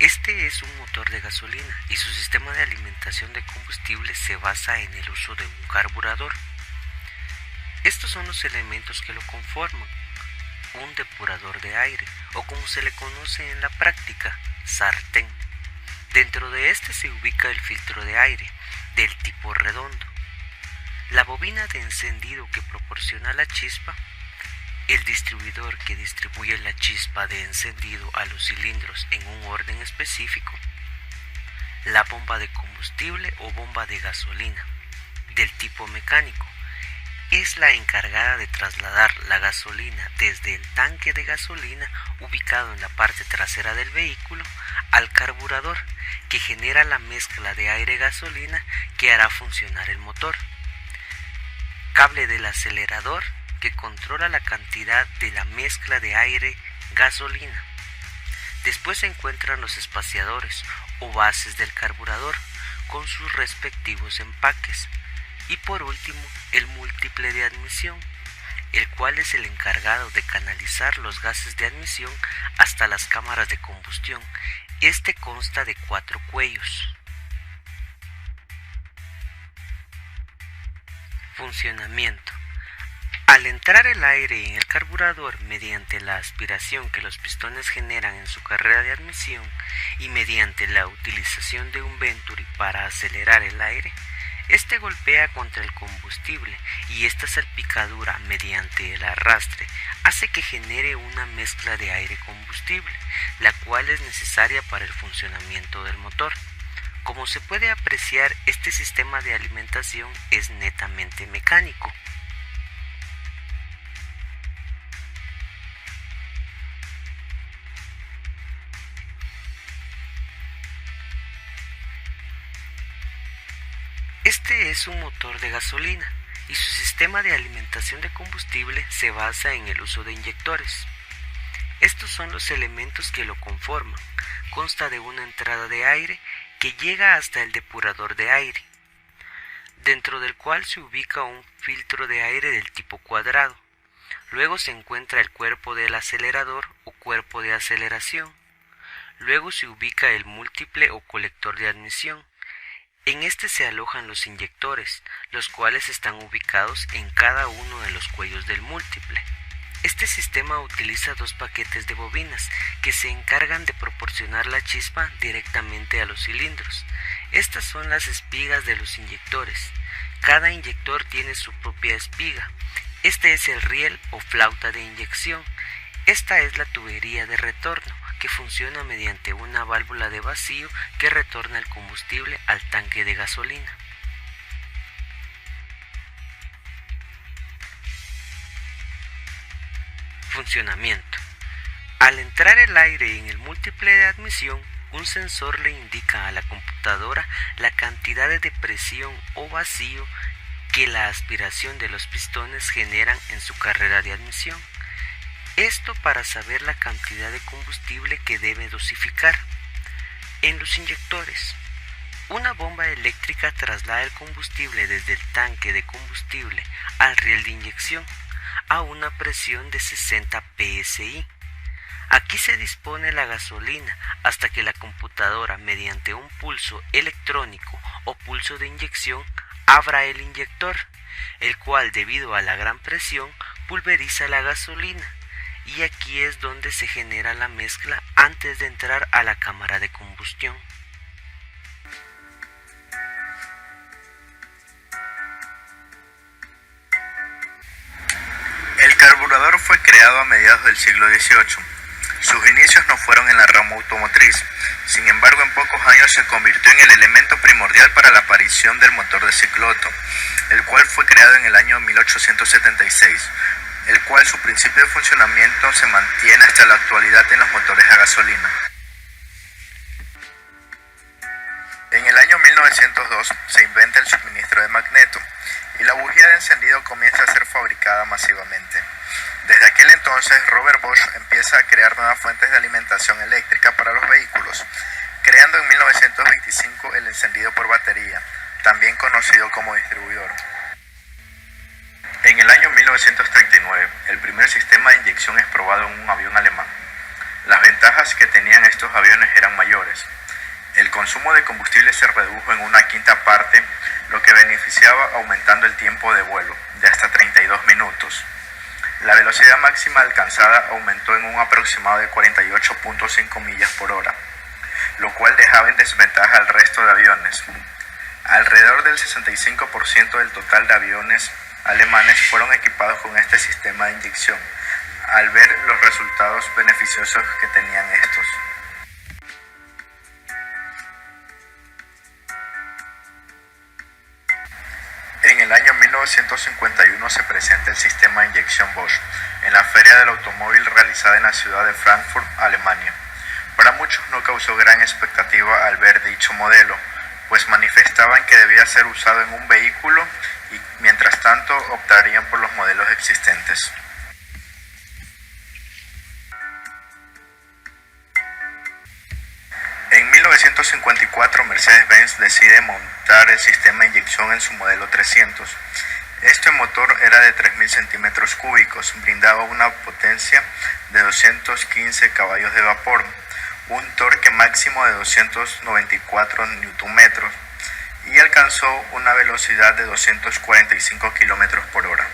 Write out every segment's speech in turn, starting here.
Este es un motor de gasolina y su sistema de alimentación de combustible se basa en el uso de un carburador. Estos son los elementos que lo conforman: un depurador de aire, o como se le conoce en la práctica, sartén. Dentro de este se ubica el filtro de aire, del tipo redondo, la bobina de encendido que proporciona la chispa, el distribuidor que distribuye la chispa de encendido a los cilindros en un orden específico, la bomba de combustible o bomba de gasolina, del tipo mecánico. Es la encargada de trasladar la gasolina desde el tanque de gasolina ubicado en la parte trasera del vehículo al carburador, que genera la mezcla de aire-gasolina que hará funcionar el motor. Cable del acelerador, que controla la cantidad de la mezcla de aire-gasolina. Después se encuentran los espaciadores o bases del carburador con sus respectivos empaques. Y por último, el múltiple de admisión, el cual es el encargado de canalizar los gases de admisión hasta las cámaras de combustión. Este consta de 4 cuellos. Funcionamiento. Al entrar el aire en el carburador mediante la aspiración que los pistones generan en su carrera de admisión y mediante la utilización de un venturi para acelerar el aire, este golpea contra el combustible y esta salpicadura mediante el arrastre hace que genere una mezcla de aire-combustible, la cual es necesaria para el funcionamiento del motor. Como se puede apreciar, este sistema de alimentación es netamente mecánico. Este es un motor de gasolina y su sistema de alimentación de combustible se basa en el uso de inyectores. Estos son los elementos que lo conforman. Consta de una entrada de aire que llega hasta el depurador de aire, dentro del cual se ubica un filtro de aire del tipo cuadrado. Luego se encuentra el cuerpo del acelerador o cuerpo de aceleración. Luego se ubica el múltiple o colector de admisión. En este se alojan los inyectores, los cuales están ubicados en cada uno de los cuellos del múltiple. Este sistema utiliza 2 paquetes de bobinas que se encargan de proporcionar la chispa directamente a los cilindros. Estas son las espigas de los inyectores. Cada inyector tiene su propia espiga. Este es el riel o flauta de inyección. Esta es la tubería de retorno, que funciona mediante una válvula de vacío que retorna el combustible al tanque de gasolina. Funcionamiento. Al entrar el aire en el múltiple de admisión, un sensor le indica a la computadora la cantidad de presión o vacío que la aspiración de los pistones generan en su carrera de admisión. Esto para saber la cantidad de combustible que debe dosificar. En los inyectores, una bomba eléctrica traslada el combustible desde el tanque de combustible al riel de inyección a una presión de 60 psi. Aquí se dispone la gasolina hasta que la computadora, mediante un pulso electrónico o pulso de inyección, abra el inyector, el cual, debido a la gran presión, pulveriza la gasolina. Y aquí es donde se genera la mezcla antes de entrar a la cámara de combustión. El carburador fue creado a mediados del siglo XVIII. Sus inicios no fueron en la rama automotriz. Sin embargo, en pocos años se convirtió en el elemento primordial para la aparición del motor de ciclo Otto, el cual fue creado en el año 1876. El cual su principio de funcionamiento se mantiene hasta la actualidad en los motores a gasolina. En el año 1902 se inventa el suministro de magneto y la bujía de encendido comienza a ser fabricada masivamente. Desde aquel entonces, Robert Bosch empieza a crear nuevas fuentes de alimentación eléctrica para los vehículos, creando en 1925 el encendido por batería, también conocido como distribuidor. En el año 1939, el primer sistema de inyección es probado en un avión alemán. Las ventajas que tenían estos aviones eran mayores, motores. El consumo de combustible se redujo en una quinta parte, lo que beneficiaba aumentando el tiempo de vuelo de hasta 32 minutos. La velocidad máxima alcanzada aumentó en un aproximado de 48.5 millas por hora, lo cual dejaba en desventaja al resto de aviones. Alrededor del 65% del total de aviones alemanes fueron equipados con este sistema de inyección, al ver los resultados beneficiosos que tenían estos. En el año 1951 se presenta el sistema de inyección Bosch en la Feria del Automóvil realizada en la ciudad de Frankfurt, Alemania. Para muchos no causó gran expectativa al ver dicho modelo, pues manifestaban que debía ser usado en un vehículo y mientras tanto optarían por los modelos existentes. En 1954 Mercedes-Benz decide montar el sistema de inyección en su modelo 300. Este motor era de 3.000 centímetros cúbicos, brindaba una potencia de 215 caballos de vapor, un torque máximo de 294 Nm y alcanzó una velocidad de 245 km por hora.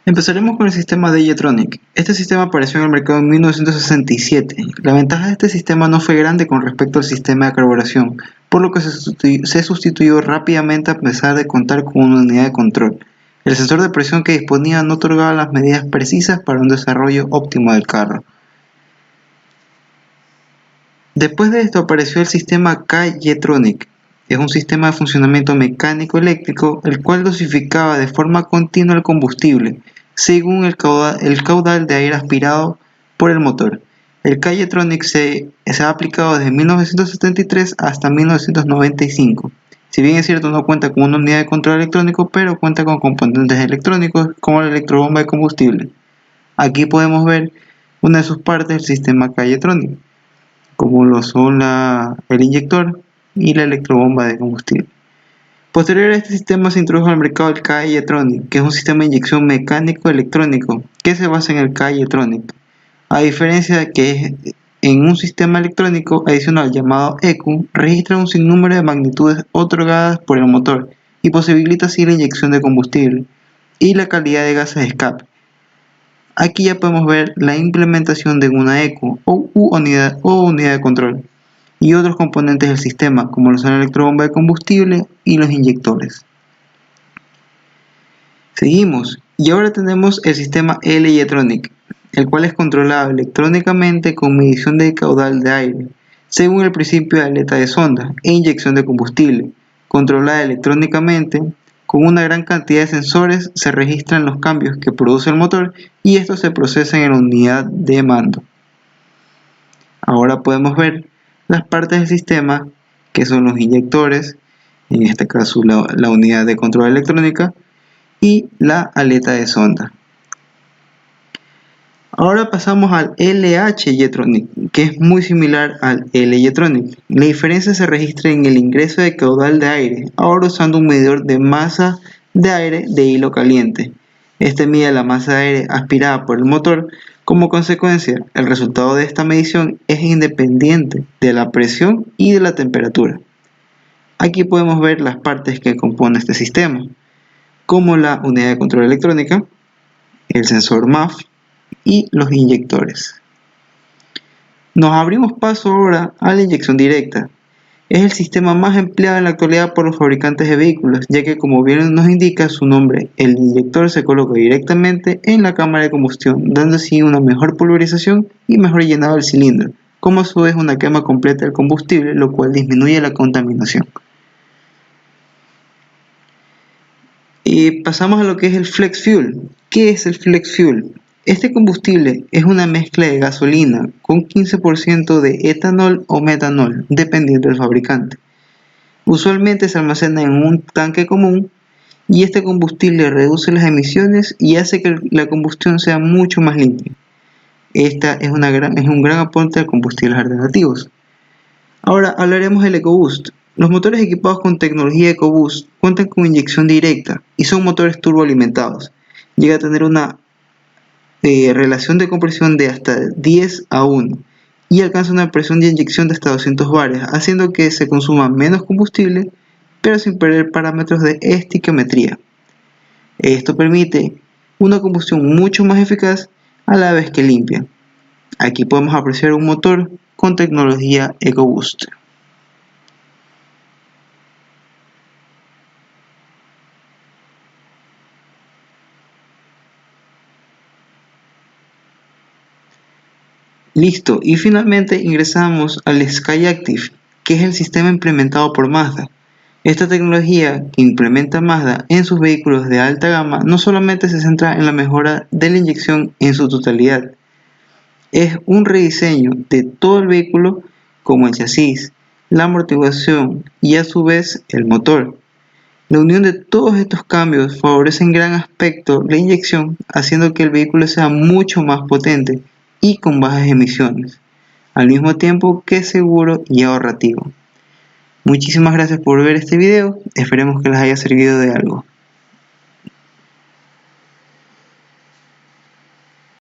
Empezaremos con el sistema DJ-Tronic. Este sistema apareció en el mercado en 1967. La ventaja de este sistema no fue grande con respecto al sistema de carburación, por lo que se sustituyó rápidamente a pesar de contar con una unidad de control. El sensor de presión que disponía no otorgaba las medidas precisas para un desarrollo óptimo del carro. Después de esto apareció el sistema K-Jetronic. Es un sistema de funcionamiento mecánico-eléctrico el cual dosificaba de forma continua el combustible según el caudal de aire aspirado por el motor. El K-Jetronic se ha aplicado desde 1973 hasta 1995. Si bien es cierto, no cuenta con una unidad de control electrónico, pero cuenta con componentes electrónicos como la electrobomba de combustible. Aquí podemos ver una de sus partes del sistema K-Jetronic, como lo son el inyector y la electrobomba de combustible. Posterior a este sistema se introdujo al mercado el K-Jetronic, que es un sistema de inyección mecánico-electrónico que se basa en el K-Jetronic, a diferencia de que en un sistema electrónico adicional llamado ECU registra un sinnúmero de magnitudes otorgadas por el motor y posibilita así la inyección de combustible y la calidad de gases de escape. Aquí ya podemos ver la implementación de una ECU o unidad de control y otros componentes del sistema, como lo son la electrobomba de combustible y los inyectores. Seguimos, y ahora tenemos el sistema L-Jetronic, el cual es controlado electrónicamente con medición de caudal de aire, según el principio de aleta de sonda e inyección de combustible. Controlada electrónicamente, con una gran cantidad de sensores se registran los cambios que produce el motor y estos se procesan en la unidad de mando. Ahora podemos ver las partes del sistema, que son los inyectores, en este caso la unidad de control electrónica y la aleta de sonda. Ahora pasamos al LH-Jetronic, que es muy similar al L-Jetronic. La diferencia se registra en el ingreso de caudal de aire, ahora usando un medidor de masa de aire de hilo caliente. Este mide la masa de aire aspirada por el motor. Como consecuencia, el resultado de esta medición es independiente de la presión y de la temperatura. Aquí podemos ver las partes que componen este sistema, como la unidad de control electrónica, el sensor MAF y los inyectores. Nos abrimos paso ahora a la inyección directa, Es el sistema más empleado en la actualidad por los fabricantes de vehículos, ya que como bien nos indica su nombre, el inyector se coloca directamente en la cámara de combustión, dando así una mejor pulverización y mejor llenado del cilindro, como a su vez una quema completa del combustible, lo cual disminuye la contaminación. Y pasamos a lo que es el flex fuel. ¿Qué es el flex fuel? Este combustible es una mezcla de gasolina con 15% de etanol o metanol, dependiendo del fabricante. Usualmente se almacena en un tanque común y este combustible reduce las emisiones y hace que la combustión sea mucho más limpia. Esta es un gran aporte a combustibles alternativos. Ahora hablaremos del EcoBoost. Los motores equipados con tecnología EcoBoost cuentan con inyección directa y son motores turboalimentados. Llega a tener una relación de compresión de hasta 10:1 y alcanza una presión de inyección de hasta 200 bares, haciendo que se consuma menos combustible, pero sin perder parámetros de estiquiometría. Esto permite una combustión mucho más eficaz a la vez que limpia. Aquí podemos apreciar un motor con tecnología EcoBoost. Listo, y finalmente ingresamos al SkyActiv, que es el sistema implementado por Mazda. Esta tecnología que implementa Mazda en sus vehículos de alta gama no solamente se centra en la mejora de la inyección en su totalidad, es un rediseño de todo el vehículo como el chasis, la amortiguación y a su vez el motor. La unión de todos estos cambios favorece en gran aspecto la inyección, haciendo que el vehículo sea mucho más potente y con bajas emisiones, al mismo tiempo que seguro y ahorrativo. Muchísimas gracias por ver este video, esperemos que les haya servido de algo.